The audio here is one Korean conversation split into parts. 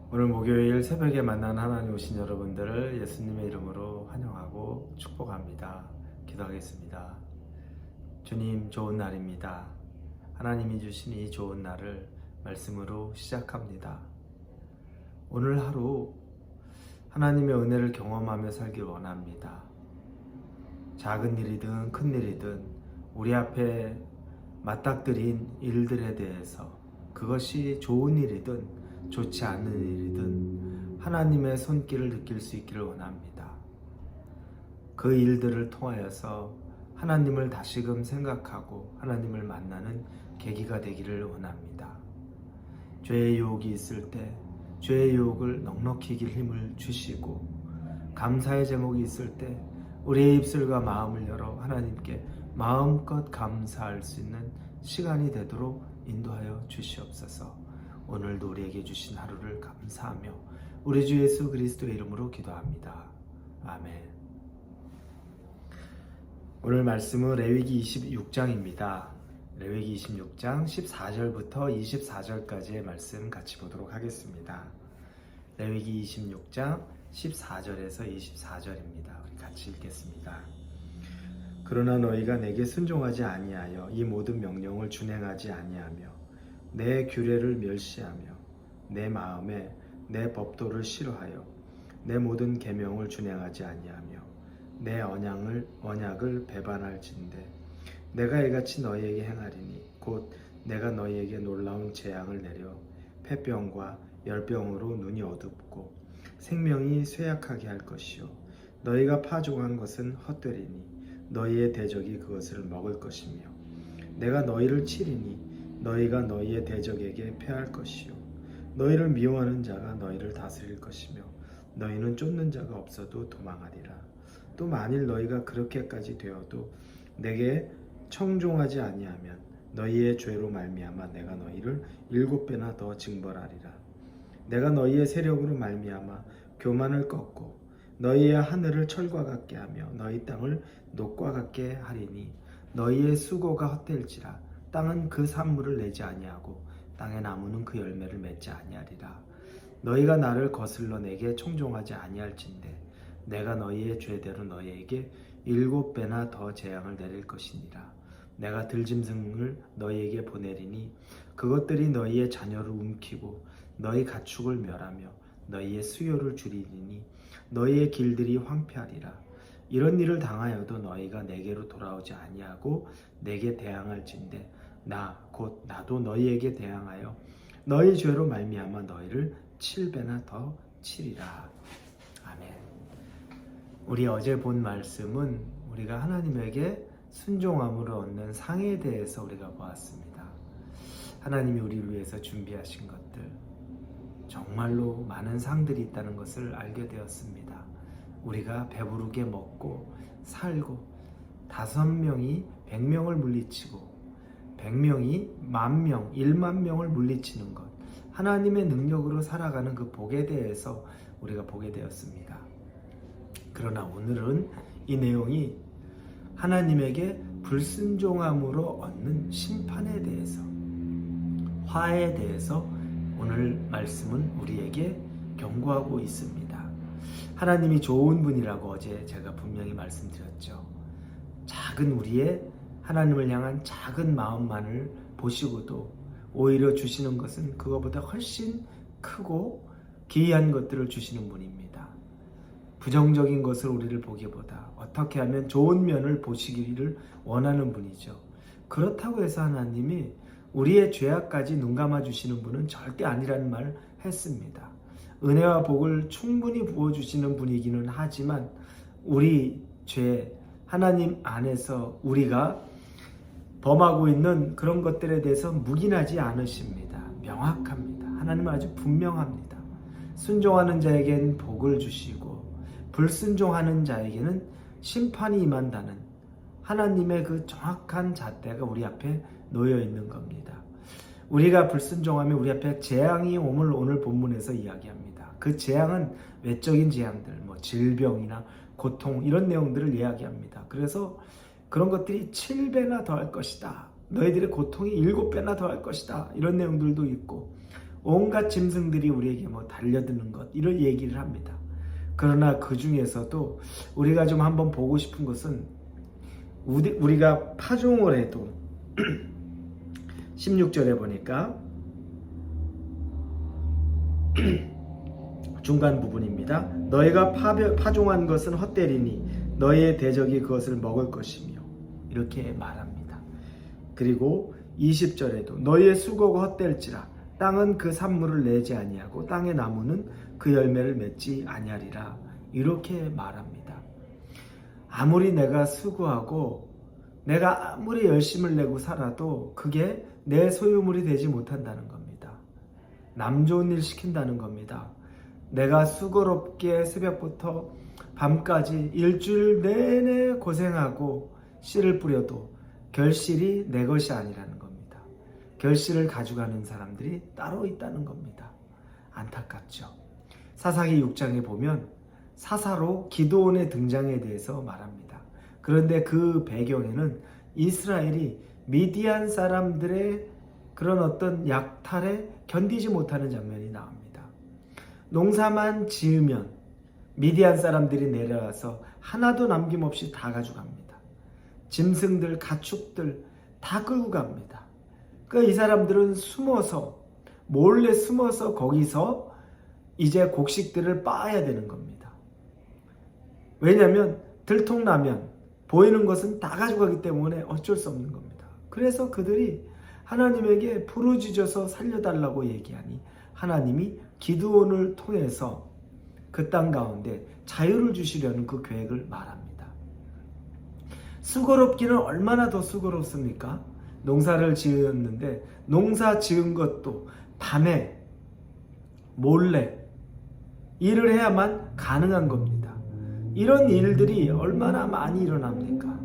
오늘 목요일 새벽에 만난 하나님 오신 여러분들을 예수님의 이름으로 환영하고 축복합니다. 기도하겠습니다. 주님, 좋은 날입니다. 하나님이 주신 이 좋은 날을 말씀으로 시작합니다. 오늘 하루 하나님의 은혜를 경험하며 살길 원합니다. 작은 일이든 큰 일이든 우리 앞에 맞닥뜨린 일들에 대해서 그것이 좋은 일이든 좋지 않은 일이든 하나님의 손길을 느낄 수 있기를 원합니다. 그 일들을 통하여서 하나님을 다시금 생각하고 하나님을 만나는 계기가 되기를 원합니다. 죄의 유혹이 있을 때 죄의 유혹을 넉넉히 이길 힘을 주시고, 감사의 제목이 있을 때 우리의 입술과 마음을 열어 하나님께 마음껏 감사할 수 있는 시간이 되도록 인도하여 주시옵소서. 오늘도 우리에게 주신 하루를 감사하며 우리 주 예수 그리스도의 이름으로 기도합니다. 아멘. 오늘 말씀은 레위기 26장입니다. 레위기 26장 14절부터 24절까지의 말씀 같이 보도록 하겠습니다. 레위기 26장 14절에서 24절입니다. 우리 같이 읽겠습니다. 그러나 너희가 내게 순종하지 아니하여 이 모든 명령을 준행하지 아니하며 내 규례를 멸시하며 내 마음에 내 법도를 싫어하여 내 모든 계명을 준행하지 아니하며 내 언약을 배반할진대 내가 이같이 너희에게 행하리니 곧 내가 너희에게 놀라운 재앙을 내려 폐병과 열병으로 눈이 어둡고 생명이 쇠약하게 할 것이요 너희가 파종한 것은 헛되리니 너희의 대적이 그것을 먹을 것이며 내가 너희를 치리니 너희가 너희의 대적에게 패할 것이요 너희를 미워하는 자가 너희를 다스릴 것이며 너희는 쫓는 자가 없어도 도망하리라. 또 만일 너희가 그렇게까지 되어도 내게 청종하지 아니하면 너희의 죄로 말미암아 내가 너희를 7배나 더 징벌하리라. 내가 너희의 세력으로 말미암아 교만을 꺾고 너희의 하늘을 철과 같게 하며 너희 땅을 녹과 같게 하리니 너희의 수고가 헛될지라. 땅은 그 산물을 내지 아니하고 땅의 나무는 그 열매를 맺지 아니하리라. 너희가 나를 거슬러 내게 청종하지 아니할진대 내가 너희의 죄대로 너희에게 7배나 더 재앙을 내릴 것이니라. 내가 들짐승을 너희에게 보내리니 그것들이 너희의 자녀를 움키고 너희 가축을 멸하며 너희의 수요를 줄이리니 너희의 길들이 황폐하리라. 이런 일을 당하여도 너희가 내게로 돌아오지 아니하고 내게 대항할진대 곧 나도 너희에게 대항하여 너희 죄로 말미암아 너희를 7배나 더 치리라. 아멘. 우리 어제 본 말씀은 우리가 하나님에게 순종함으로 얻는 상에 대해서 우리가 보았습니다. 하나님이 우리를 위해서 준비하신 것들, 정말로 많은 상들이 있다는 것을 알게 되었습니다. 우리가 배부르게 먹고 살고 5명이 100명을 물리치고 100명이 10,000명, 10,000명을 물리치는 것, 하나님의 능력으로 살아가는 그 복에 대해서 우리가 보게 되었습니다. 그러나 오늘은 이 내용이 하나님에게 불순종함으로 얻는 심판에 대해서, 화에 대해서 오늘 말씀은 우리에게 경고하고 있습니다. 하나님이 좋은 분이라고 어제 제가 분명히 말씀드렸죠. 작은 우리의 하나님을 향한 작은 마음만을 보시고도 오히려 주시는 것은 그거보다 훨씬 크고 기이한 것들을 주시는 분입니다. 부정적인 것을 우리를 보기보다 어떻게 하면 좋은 면을 보시기를 원하는 분이죠. 그렇다고 해서 하나님이 우리의 죄악까지 눈감아 주시는 분은 절대 아니라는 말을 했습니다. 은혜와 복을 충분히 부어주시는 분이기는 하지만 우리 죄, 하나님 안에서 우리가 범하고 있는 그런 것들에 대해서 묵인하지 않으십니다. 명확합니다. 하나님은 아주 분명합니다. 순종하는 자에게는 복을 주시고 불순종하는 자에게는 심판이 임한다는 하나님의 그 정확한 잣대가 우리 앞에 놓여 있는 겁니다. 우리가 불순종하면 우리 앞에 재앙이 옴을 오늘 본문에서 이야기합니다. 그 재앙은 외적인 재앙들, 질병이나 고통 이런 내용들을 이야기합니다. 그래서 그런 것들이 7배나 더 할 것이다. 너희들의 고통이 7배나 더 할 것이다. 이런 내용들도 있고 온갖 짐승들이 우리에게 뭐 달려드는 것 이런 얘기를 합니다. 그러나 그 중에서도 우리가 좀 한번 보고 싶은 것은 우리가 파종을 해도 16절에 보니까 중간 부분입니다. 너희가 파종한 것은 헛되리니 너희의 대적이 그것을 먹을 것이며 이렇게 말합니다. 그리고 20절에도 너희의 수고가 헛될지라 땅은 그 산물을 내지 아니하고 땅의 나무는 그 열매를 맺지 아니하리라 이렇게 말합니다. 아무리 내가 수고하고 내가 아무리 열심을 내고 살아도 그게 내 소유물이 되지 못한다는 겁니다. 남 좋은 일 시킨다는 겁니다. 내가 수고롭게 새벽부터 밤까지 일주일 내내 고생하고 씨를 뿌려도 결실이 내 것이 아니라는 겁니다. 결실을 가져가는 사람들이 따로 있다는 겁니다. 안타깝죠. 사사기 6장에 보면 사사로 기드온의 등장에 대해서 말합니다. 그런데 그 배경에는 이스라엘이 미디안 사람들의 그런 어떤 약탈에 견디지 못하는 장면이 나옵니다. 농사만 지으면 미디안 사람들이 내려와서 하나도 남김없이 다 가져갑니다. 짐승들, 가축들 다 끌고 갑니다. 그러니까 이 사람들은 몰래 숨어서 거기서 이제 곡식들을 빻아야 되는 겁니다. 왜냐하면 들통나면 보이는 것은 다 가져가기 때문에 어쩔 수 없는 겁니다. 그래서 그들이 하나님에게 부르짖어서 살려달라고 얘기하니 하나님이 기드온을 통해서 그 땅 가운데 자유를 주시려는 그 계획을 말합니다. 수고롭기는 얼마나 더 수고롭습니까? 농사를 지었는데 농사 지은 것도 밤에 몰래 일을 해야만 가능한 겁니다. 이런 일들이 얼마나 많이 일어납니까?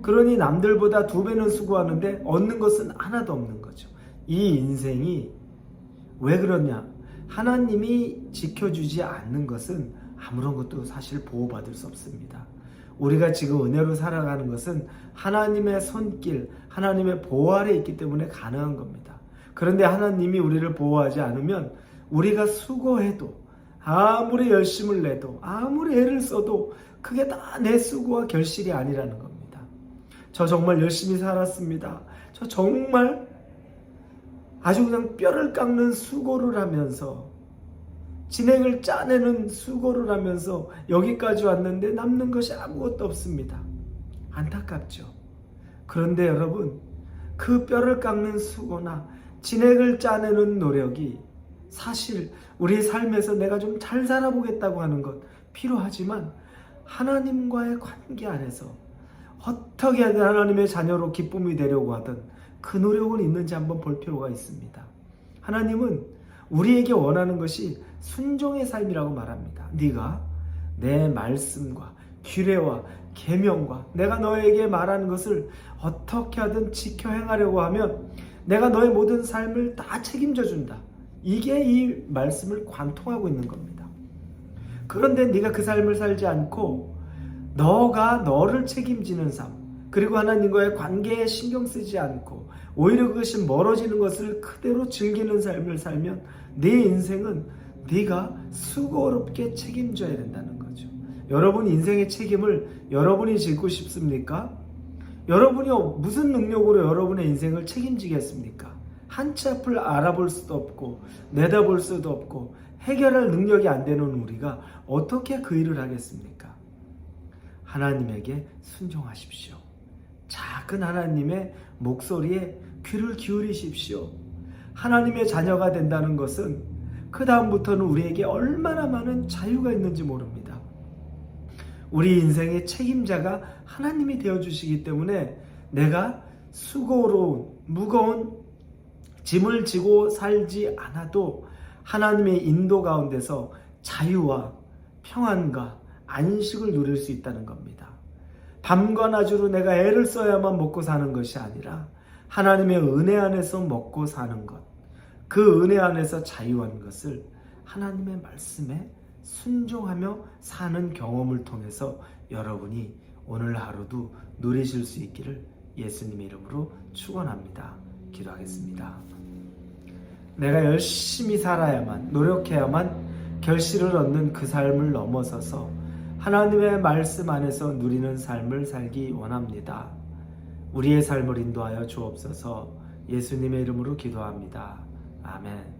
그러니 남들보다 2배는 수고하는데 얻는 것은 하나도 없는 거죠. 이 인생이 왜 그러냐? 하나님이 지켜주지 않는 것은 아무런 것도 사실 보호받을 수 없습니다. 우리가 지금 은혜로 살아가는 것은 하나님의 손길, 하나님의 보호 아래 있기 때문에 가능한 겁니다. 그런데 하나님이 우리를 보호하지 않으면 우리가 수고해도 아무리 열심을 내도 아무리 애를 써도 그게 다 내 수고와 결실이 아니라는 겁니다. 저 정말 열심히 살았습니다. 저 정말 아주 그냥 뼈를 깎는 수고를 하면서 진행을 짜내는 수고를 하면서 여기까지 왔는데 남는 것이 아무것도 없습니다. 안타깝죠. 그런데 여러분, 그 뼈를 깎는 수고나 진행을 짜내는 노력이 사실 우리 삶에서 내가 좀 잘 살아보겠다고 하는 것 필요하지만 하나님과의 관계 안에서 어떻게 하든 하나님의 자녀로 기쁨이 되려고 하든 그 노력은 있는지 한번 볼 필요가 있습니다. 하나님은 우리에게 원하는 것이 순종의 삶이라고 말합니다. 네가 내 말씀과 규례와 계명과 내가 너에게 말하는 것을 어떻게 하든 지켜 행하려고 하면 내가 너의 모든 삶을 다 책임져 준다. 이게 이 말씀을 관통하고 있는 겁니다. 그런데 네가 그 삶을 살지 않고 너가 너를 책임지는 삶, 그리고 하나님과의 관계에 신경 쓰지 않고 오히려 그것이 멀어지는 것을 그대로 즐기는 삶을 살면 네 인생은 네가 수고롭게 책임져야 된다는 거죠. 여러분 인생의 책임을 여러분이 지고 싶습니까? 여러분이 무슨 능력으로 여러분의 인생을 책임지겠습니까? 한치 앞을 알아볼 수도 없고 내다볼 수도 없고 해결할 능력이 안 되는 우리가 어떻게 그 일을 하겠습니까? 하나님에게 순종하십시오. 작은 하나님의 목소리에 귀를 기울이십시오. 하나님의 자녀가 된다는 것은 그 다음부터는 우리에게 얼마나 많은 자유가 있는지 모릅니다. 우리 인생의 책임자가 하나님이 되어주시기 때문에 내가 수고로운 무거운 짐을 지고 살지 않아도 하나님의 인도 가운데서 자유와 평안과 안식을 누릴 수 있다는 겁니다. 밤과 낮으로 내가 애를 써야만 먹고 사는 것이 아니라 하나님의 은혜 안에서 먹고 사는 것, 그 은혜 안에서 자유한 것을 하나님의 말씀에 순종하며 사는 경험을 통해서 여러분이 오늘 하루도 누리실 수 있기를 예수님의 이름으로 축원합니다. 기도하겠습니다. 내가 열심히 살아야만, 노력해야만 결실을 얻는 그 삶을 넘어서서 하나님의 말씀 안에서 누리는 삶을 살기 원합니다. 우리의 삶을 인도하여 주옵소서. 예수님의 이름으로 기도합니다. 아멘.